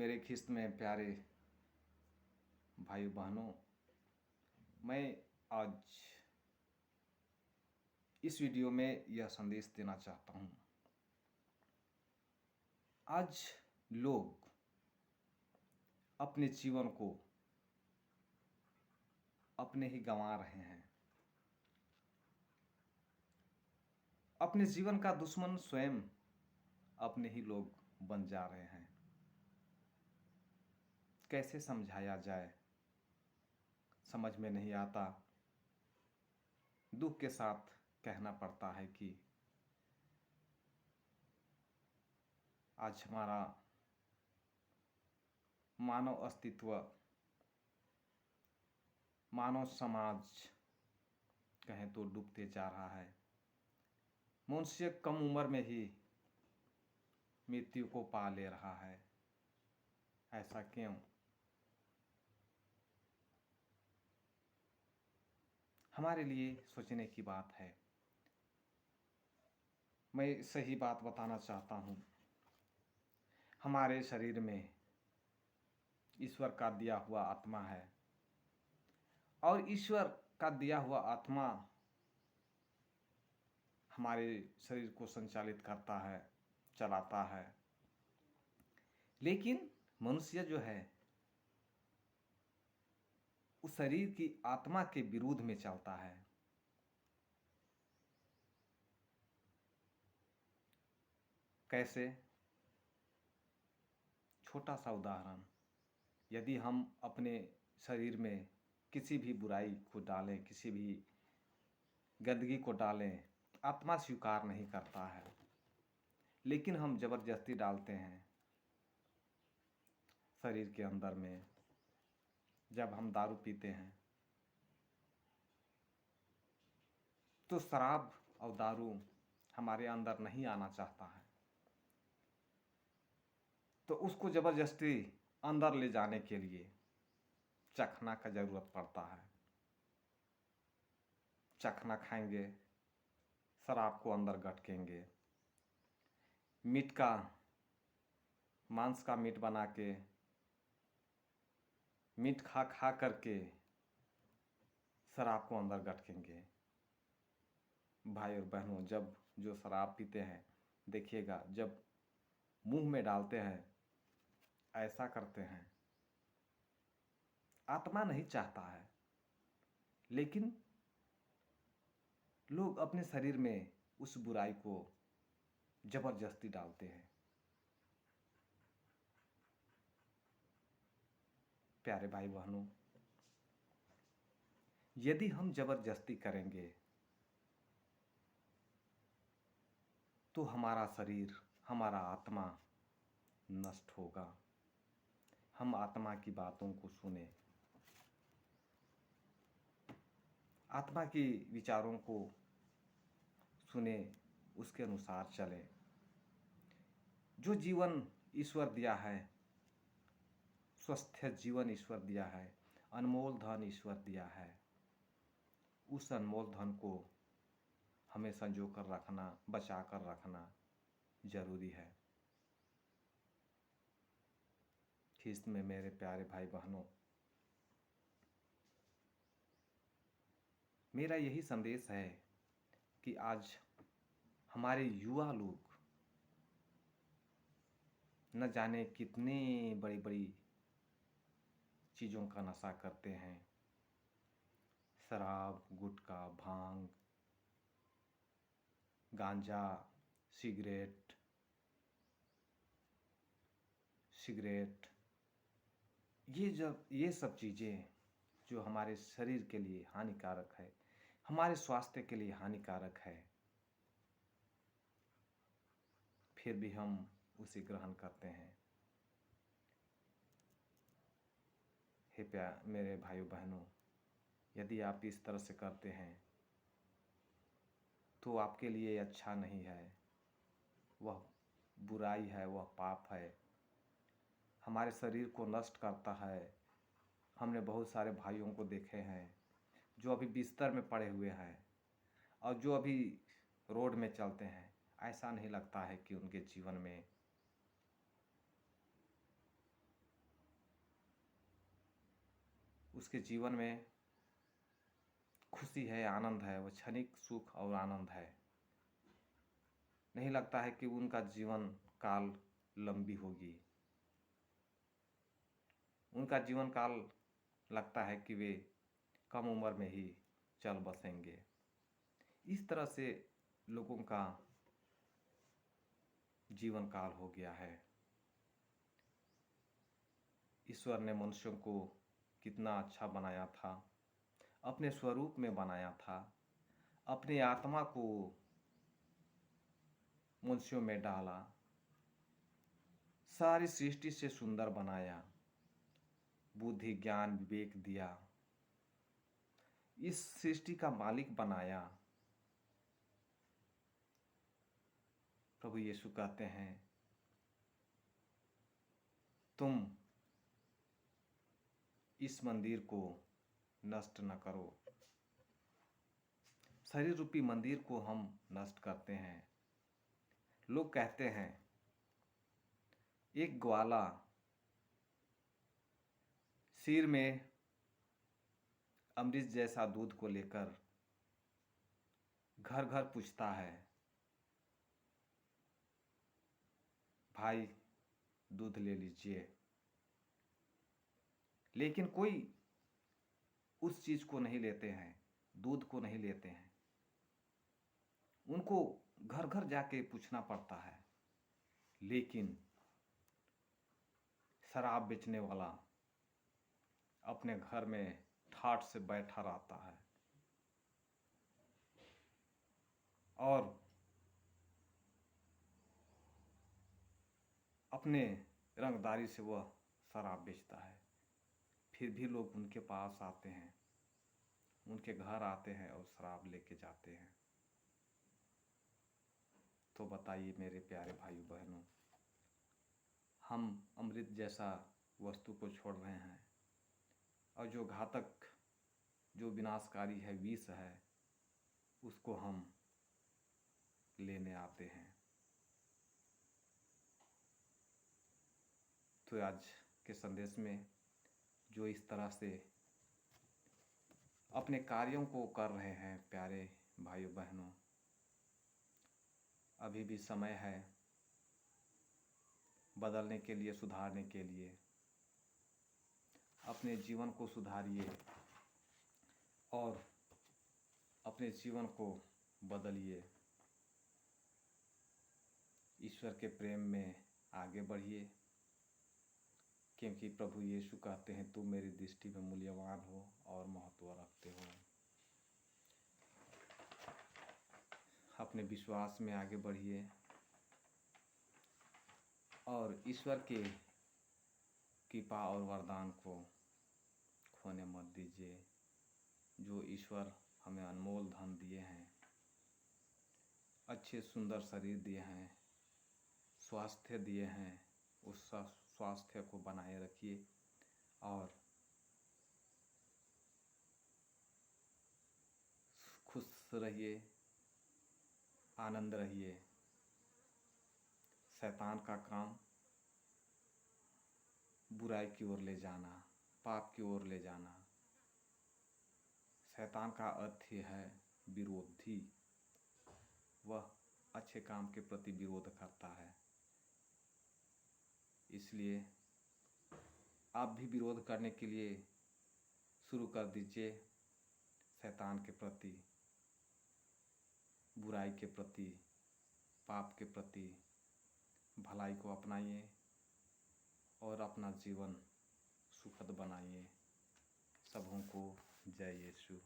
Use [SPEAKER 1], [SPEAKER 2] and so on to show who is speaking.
[SPEAKER 1] मेरे ख्रिस्त में प्यारे भाई बहनों, मैं आज इस वीडियो में यह संदेश देना चाहता हूँ। आज लोग अपने जीवन को अपने ही गंवा रहे हैं। अपने जीवन का दुश्मन स्वयं अपने ही लोग बन जा रहे हैं। कैसे समझाया जाए, समझ में नहीं आता। दुख के साथ कहना पड़ता है कि आज हमारा मानव अस्तित्व, मानव समाज कहें तो डूबते जा रहा है। मनुष्य कम उम्र में ही मृत्यु को पा ले रहा है। ऐसा क्यों? हमारे लिए सोचने की बात है। मैं सही बात बताना चाहता हूँ। हमारे शरीर में ईश्वर का दिया हुआ आत्मा है और ईश्वर का दिया हुआ आत्मा हमारे शरीर को संचालित करता है, चलाता है। लेकिन मनुष्य जो है उस शरीर की आत्मा के विरोध में चलता है। कैसे? छोटा सा उदाहरण, यदि हम अपने शरीर में किसी भी बुराई को डालें, किसी भी गंदगी को डालें, आत्मा स्वीकार नहीं करता है, लेकिन हम जबरदस्ती डालते हैं शरीर के अंदर में। जब हम दारू पीते हैं तो शराब और दारू हमारे अंदर नहीं आना चाहता है, तो उसको जबरदस्ती अंदर ले जाने के लिए चखना का ज़रूरत पड़ता है। चखना खाएंगे, शराब को अंदर गटकेंगे। मीट का, मांस का मीट बना के, मीट खा खा करके शराब को अंदर गटकेंगे। भाई और बहनों, जब जो शराब पीते हैं, देखिएगा जब मुंह में डालते हैं ऐसा करते हैं। आत्मा नहीं चाहता है, लेकिन लोग अपने शरीर में उस बुराई को जबरदस्ती डालते हैं। प्यारे भाई बहनों, यदि हम जबरदस्ती करेंगे तो हमारा शरीर, हमारा आत्मा नष्ट होगा। हम आत्मा की बातों को सुने, आत्मा की विचारों को सुने, उसके अनुसार चले। जो जीवन ईश्वर दिया है, स्वस्थ जीवन ईश्वर दिया है, अनमोल धन ईश्वर दिया है, उस अनमोल धन को हमें संजो कर रखना, बचा कर रखना जरूरी है। ख्रिस्त में मेरे प्यारे भाई बहनों, मेरा यही संदेश है कि आज हमारे युवा लोग न जाने कितने बड़ी बड़ी चीज़ों का नशा करते हैं। शराब, गुटखा, भांग, गांजा, सिगरेट, ये सब चीज़ें जो हमारे शरीर के लिए हानिकारक है, हमारे स्वास्थ्य के लिए हानिकारक है, फिर भी हम उसे ग्रहण करते हैं। हे मेरे भाइयों बहनों, यदि आप इस तरह से करते हैं तो आपके लिए अच्छा नहीं है। वह बुराई है, वह पाप है, हमारे शरीर को नष्ट करता है। हमने बहुत सारे भाइयों को देखे हैं जो अभी बिस्तर में पड़े हुए हैं और जो अभी रोड में चलते हैं। ऐसा नहीं लगता है कि उनके जीवन में उसके जीवन में खुशी है, आनंद है, वह क्षणिक सुख और आनंद है। नहीं लगता है कि उनका जीवन काल लंबी होगी। उनका जीवन काल लगता है कि वे कम उम्र में ही चल बसेंगे। इस तरह से लोगों का जीवन काल हो गया है। ईश्वर ने मनुष्यों को कितना अच्छा बनाया था, अपने स्वरूप में बनाया था, अपनी आत्मा को मनुष्यों में डाला, सारी सृष्टि से सुंदर बनाया, बुद्धि ज्ञान विवेक दिया, इस सृष्टि का मालिक बनाया। प्रभु यीशु कहते हैं, तुम इस मंदिर को नष्ट न करो। शरीर रूपी मंदिर को हम नष्ट करते हैं। लोग कहते हैं, एक ग्वाला सिर में अमृत जैसा दूध को लेकर घर घर पूछता है, भाई दूध ले लीजिए। लेकिन कोई उस चीज को नहीं लेते हैं, दूध को नहीं लेते हैं। उनको घर घर जाके पूछना पड़ता है। लेकिन शराब बेचने वाला अपने घर में ठाठ से बैठा रहता है और अपने रंगदारी से वह शराब बेचता है। फिर भी लोग उनके पास आते हैं, उनके घर आते हैं और शराब लेके जाते हैं। तो बताइए मेरे प्यारे भाइयों बहनों, हम अमृत जैसा वस्तु को छोड़ रहे हैं और जो घातक, जो विनाशकारी है, विष है, उसको हम लेने आते हैं। तो आज के संदेश में जो इस तरह से अपने कार्यों को कर रहे हैं प्यारे भाइयों बहनों, अभी भी समय है बदलने के लिए, सुधारने के लिए। अपने जीवन को सुधारिए और अपने जीवन को बदलिए। ईश्वर के प्रेम में आगे बढ़िए, क्योंकि प्रभु यीशु कहते हैं, तुम मेरी दृष्टि में मूल्यवान हो और महत्व रखते हो। अपने विश्वास में आगे बढ़िए और ईश्वर के कृपा और वरदान को खोने मत दीजिए। जो ईश्वर हमें अनमोल धन दिए हैं, अच्छे सुंदर शरीर दिए हैं, स्वास्थ्य दिए हैं, उस स्वास्थ्य को बनाए रखिए और खुश रहिए, आनंद रहिए। शैतान का काम बुराई की ओर ले जाना, पाप की ओर ले जाना। शैतान का अर्थ ही है विरोधी। वह अच्छे काम के प्रति विरोध करता है। इसलिए आप भी विरोध करने के लिए शुरू कर दीजिए। शैतान के प्रति, बुराई के प्रति, पाप के प्रति भलाई को अपनाइए और अपना जीवन सुखद बनाइए। सबों को जय यीशु।